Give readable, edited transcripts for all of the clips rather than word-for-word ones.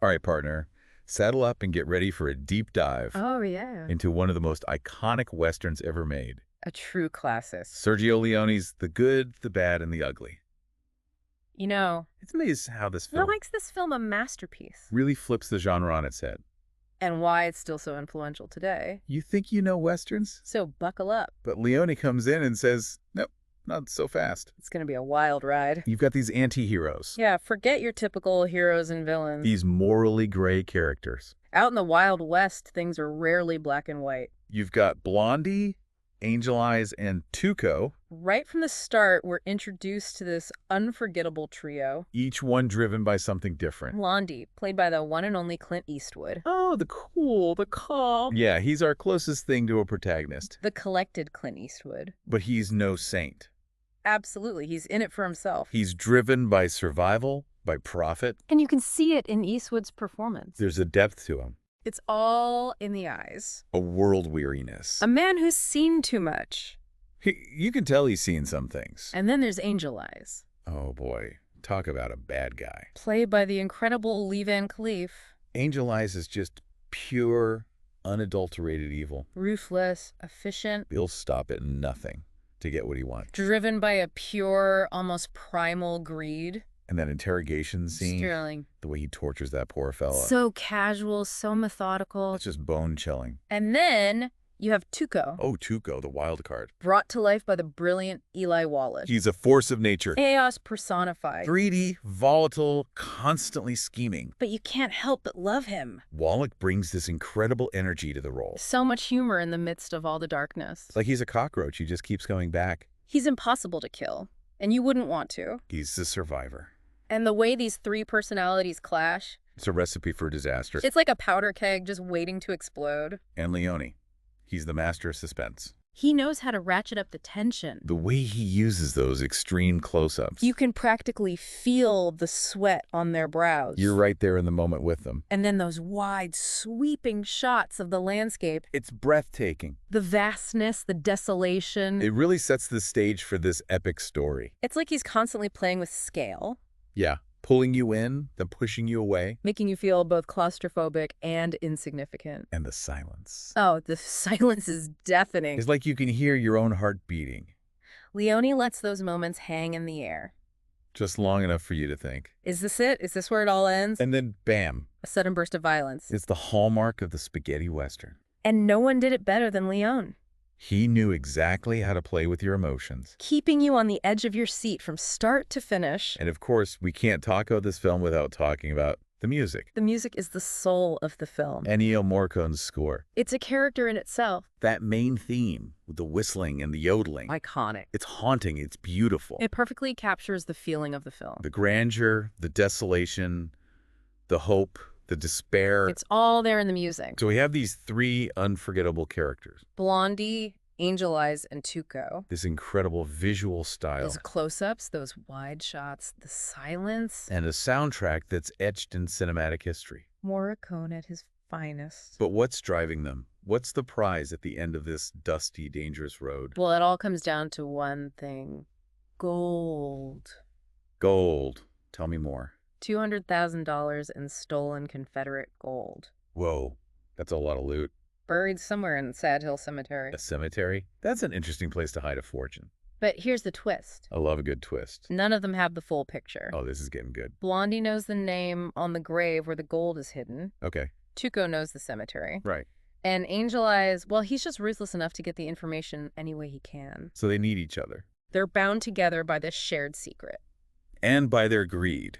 All right, partner, saddle up and get ready for a deep dive Oh, yeah. into one of the most iconic Westerns ever made. A true classic. Sergio Leone's The Good, the Bad, and the Ugly. You know, It's amazing how this what film makes this film a masterpiece? really flips the genre on its head. And why it's still so influential today. You think you know Westerns? So buckle up. But Leone comes in and says, nope, not so fast. It's going to be a wild ride. You've got these anti-heroes. Yeah, forget your typical heroes and villains. These morally gray characters. Out in the Wild West, things are rarely black and white. You've got Blondie, Angel Eyes, and Tuco, Right from the start, we're introduced to this unforgettable trio. each one driven by something different. Blondie, played by the one and only Clint Eastwood. Oh, the cool, the calm. Yeah, he's our closest thing to a protagonist. The collected Clint Eastwood. But he's no saint. Absolutely, he's in it for himself. He's driven by survival, by profit. And you can see it in Eastwood's performance. There's a depth to him, It's all in the eyes. a world weariness. A man who's seen too much. You can tell he's seen some things. And then there's Angel Eyes, Oh boy, talk about a bad guy. played by the incredible Lee Van Cleef. Angel Eyes is just pure, unadulterated evil. Ruthless, efficient, He'll stop at nothing to get what he wants. driven by a pure, almost primal greed. And that interrogation scene, Sterling. the way he tortures that poor fella, So casual, so methodical. it's just bone-chilling. And then you have Tuco, Oh, Tuco, the wild card. brought to life by the brilliant Eli Wallach. He's a force of nature. Chaos personified. Greedy, volatile, constantly scheming. But you can't help but love him. Wallach brings this incredible energy to the role. So much humor in the midst of all the darkness. It's like he's a cockroach. He just keeps going back. He's impossible to kill, and you wouldn't want to. He's the survivor. And the way these three personalities clash, It's a recipe for disaster. it's like a powder keg just waiting to explode. And Leone, he's the master of suspense. He knows how to ratchet up the tension. The way he uses those extreme close-ups. You can practically feel the sweat on their brows. You're right there in the moment with them. And then those wide, sweeping shots of the landscape, It's breathtaking. the vastness, the desolation. It really sets the stage for this epic story. It's like he's constantly playing with scale, Yeah, pulling you in, then pushing you away. making you feel both claustrophobic and insignificant. And the silence. Oh, the silence is deafening. It's like you can hear your own heart beating. Leone lets those moments hang in the air. Just long enough for you to think. Is this it? Is this where it all ends? And then, bam. A sudden burst of violence. It's the hallmark of the spaghetti western. And no one did it better than Leone, He knew exactly how to play with your emotions. keeping you on the edge of your seat from start to finish. And of course, we can't talk about this film without talking about the music. The music is the soul of the film. Ennio Morricone's score. It's a character in itself. That main theme with the whistling and the yodeling. Iconic. It's haunting. It's beautiful. It perfectly captures the feeling of the film. The grandeur, the desolation, the hope, the despair. It's all there in the music. So we have these three unforgettable characters. Blondie, Angel Eyes, and Tuco. This incredible visual style. Those close-ups, those wide shots, the silence. And a soundtrack that's etched in cinematic history. Morricone at his finest. But what's driving them? What's the prize at the end of this dusty, dangerous road? Well, it all comes down to one thing. Gold. Gold. Tell me more. $200,000 in stolen Confederate gold. Whoa, that's a lot of loot. Buried somewhere in Sad Hill Cemetery. A cemetery? That's an interesting place to hide a fortune. But here's the twist. I love a good twist. None of them have the full picture. Oh, this is getting good. Blondie knows the name on the grave where the gold is hidden. Okay, Tuco knows the cemetery. right. And Angel Eyes, well, he's just ruthless enough to get the information any way he can. So they need each other. They're bound together by this shared secret. And by their greed.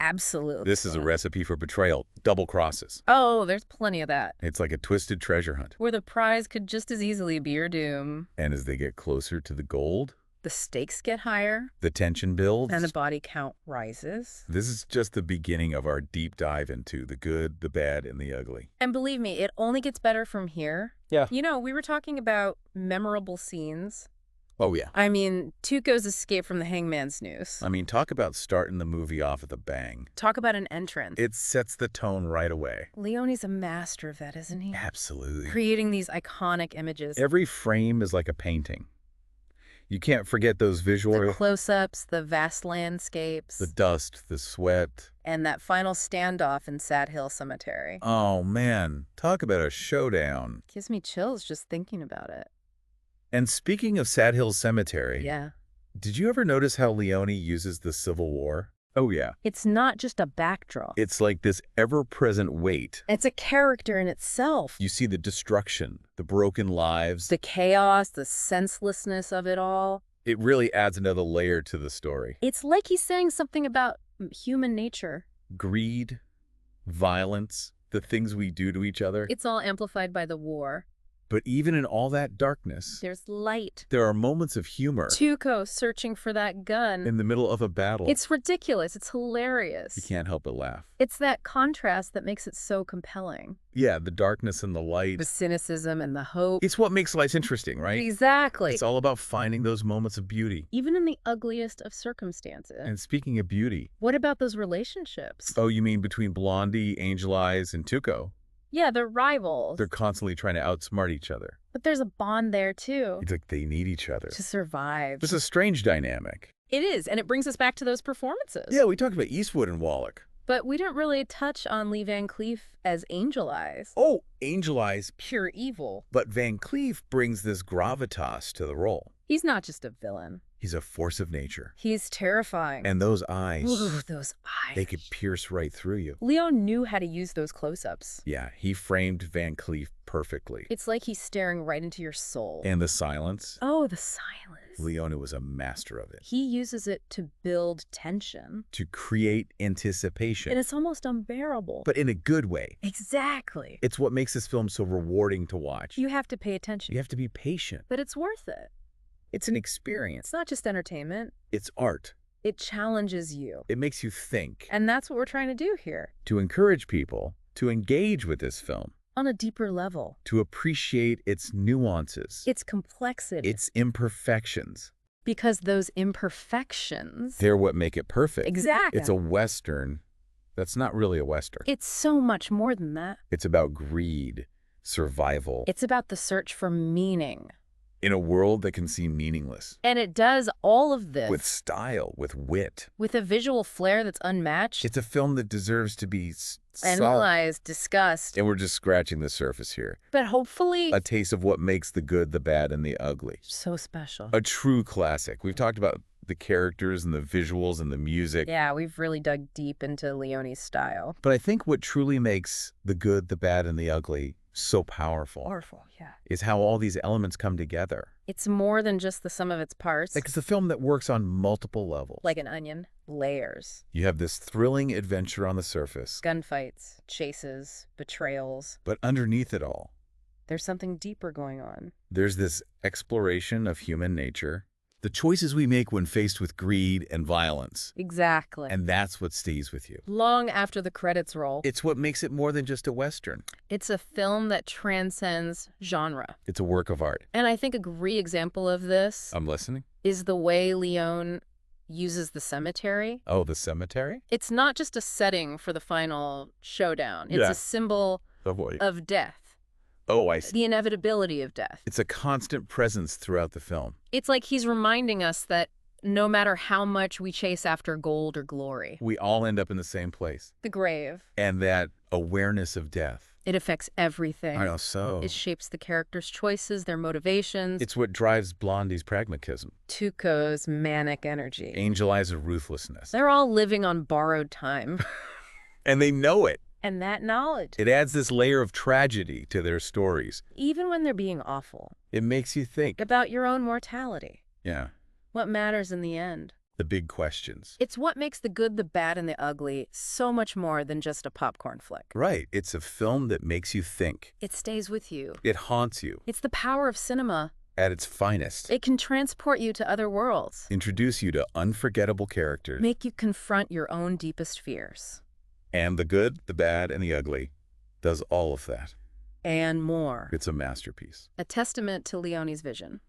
Absolutely. This is a recipe for betrayal. Double crosses. Oh, there's plenty of that. It's like a twisted treasure hunt. Where the prize could just as easily be your doom. And as they get closer to the gold, The stakes get higher, the tension builds. and the body count rises. This is just the beginning of our deep dive into the good, the bad, and the ugly. And believe me, it only gets better from here. Yeah. You know, we were talking about memorable scenes. Oh, yeah. I mean, Tuco's escape from the hangman's noose. I mean, talk about starting the movie off with a bang. Talk about an entrance. It sets the tone right away. Leone's a master of that, isn't he? Absolutely. Creating these iconic images. Every frame is like a painting. You can't forget those The visual... close-ups, the vast landscapes, The dust, the sweat. and that final standoff in Sad Hill Cemetery. Oh, man. Talk about a showdown. Gives me chills just thinking about it. And speaking of Sad Hill Cemetery... Yeah. Did you ever notice how Leone uses the Civil War? Oh, yeah. It's not just a backdrop. It's like this ever-present weight. It's a character in itself. You see the destruction, the broken lives. The chaos, the senselessness of it all. It really adds another layer to the story. It's like he's saying something about human nature. Greed, violence, the things we do to each other. It's all amplified by the war. But even in all that darkness, There's light. there are moments of humor Tuco searching for that gun. in the middle of a battle. It's ridiculous. It's hilarious. You can't help but laugh. It's that contrast that makes it so compelling. Yeah, the darkness and the light. The cynicism and the hope. It's what makes life interesting, right? Exactly. It's all about finding those moments of beauty. Even in the ugliest of circumstances. And speaking of beauty... What about those relationships? Oh, you mean between Blondie, Angel Eyes, and Tuco? Yeah, they're rivals. They're constantly trying to outsmart each other. But there's a bond there, too. It's like they need each other. To survive. It's a strange dynamic. It is, and it brings us back to those performances. Yeah, we talked about Eastwood and Wallach. But we didn't really touch on Lee Van Cleef as Angel Eyes. Oh, Angel Eyes. Pure evil. But Van Cleef brings this gravitas to the role. He's not just a villain. He's a force of nature. He's terrifying. And those eyes, Ooh, those eyes. they could pierce right through you. Leo knew how to use those close-ups. Yeah, he framed Van Cleef perfectly. It's like he's staring right into your soul. And the silence. Oh, the silence. Leone was a master of it. He uses it to build tension. To create anticipation. And it's almost unbearable. But in a good way. Exactly. It's what makes this film so rewarding to watch. You have to pay attention. You have to be patient. But it's worth it. It's an experience. It's not just entertainment. It's art. It challenges you. It makes you think. And that's what we're trying to do here. To encourage people to engage with this film. On a deeper level. To appreciate its nuances. Its complexity. Its imperfections. Because those imperfections... They're what make it perfect. Exactly. It's a Western that's not really a Western. It's so much more than that. It's about greed, survival. It's about the search for meaning. In a world that can seem meaningless. And it does all of this. With style, with wit. With a visual flair that's unmatched. It's a film that deserves to be analyzed, discussed. And we're just scratching the surface here. But hopefully... A taste of what makes the good, the bad, and the ugly. So special. A true classic. We've talked about the characters and the visuals and the music. Yeah, we've really dug deep into Leone's style. But I think what truly makes the good, the bad, and the ugly so powerful. Yeah. Is how all these elements come together. It's more than just the sum of its parts. Like it's a film that works on multiple levels. Like an onion. Layers. You have this thrilling adventure on the surface. Gunfights, chases, betrayals. But underneath it all, there's something deeper going on. There's this exploration of human nature. The choices we make when faced with greed and violence. Exactly. And that's what stays with you. Long after the credits roll. It's what makes it more than just a Western. It's a film that transcends genre. It's a work of art. And I think a great example of this... I'm listening. ...is the way Leone uses the cemetery. Oh, the cemetery? It's not just a setting for the final showdown. It's a symbol of death. Oh, I see. The inevitability of death. It's a constant presence throughout the film. It's like he's reminding us that no matter how much we chase after gold or glory, we all end up in the same place. The grave. And that awareness of death. It affects everything. I know, so. It shapes the characters' choices, their motivations. It's what drives Blondie's pragmatism. Tuco's manic energy. Angel Eyes' ruthlessness. They're all living on borrowed time. And they know it. And that knowledge. It adds this layer of tragedy to their stories. Even when they're being awful. It makes you think. About your own mortality. Yeah. What matters in the end. The big questions. It's what makes the good, the bad, and the ugly so much more than just a popcorn flick. Right. It's a film that makes you think. It stays with you. It haunts you. It's the power of cinema. At its finest. It can transport you to other worlds. Introduce you to unforgettable characters. Make you confront your own deepest fears. And the good, the bad, and the ugly does all of that. And more. It's a masterpiece. A testament to Leone's vision.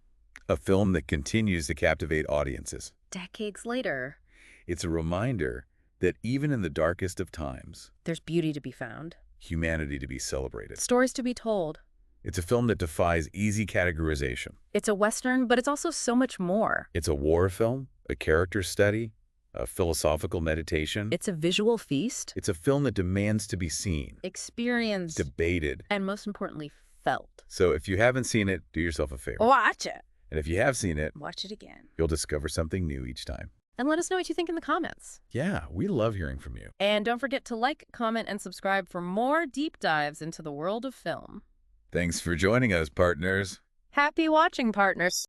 A film that continues to captivate audiences. Decades later. It's a reminder that even in the darkest of times, there's beauty to be found. Humanity to be celebrated. Stories to be told. It's a film that defies easy categorization. It's a Western, but it's also so much more. It's a war film, a character study, a philosophical meditation. It's a visual feast. It's a film that demands to be seen, experienced, debated, and most importantly, felt. So if you haven't seen it, do yourself a favor. Watch it. And if you have seen it, watch it again. You'll discover something new each time. And let us know what you think in the comments. Yeah, we love hearing from you. And don't forget to like, comment, and subscribe for more deep dives into the world of film. Thanks for joining us, partners. Happy watching, partners.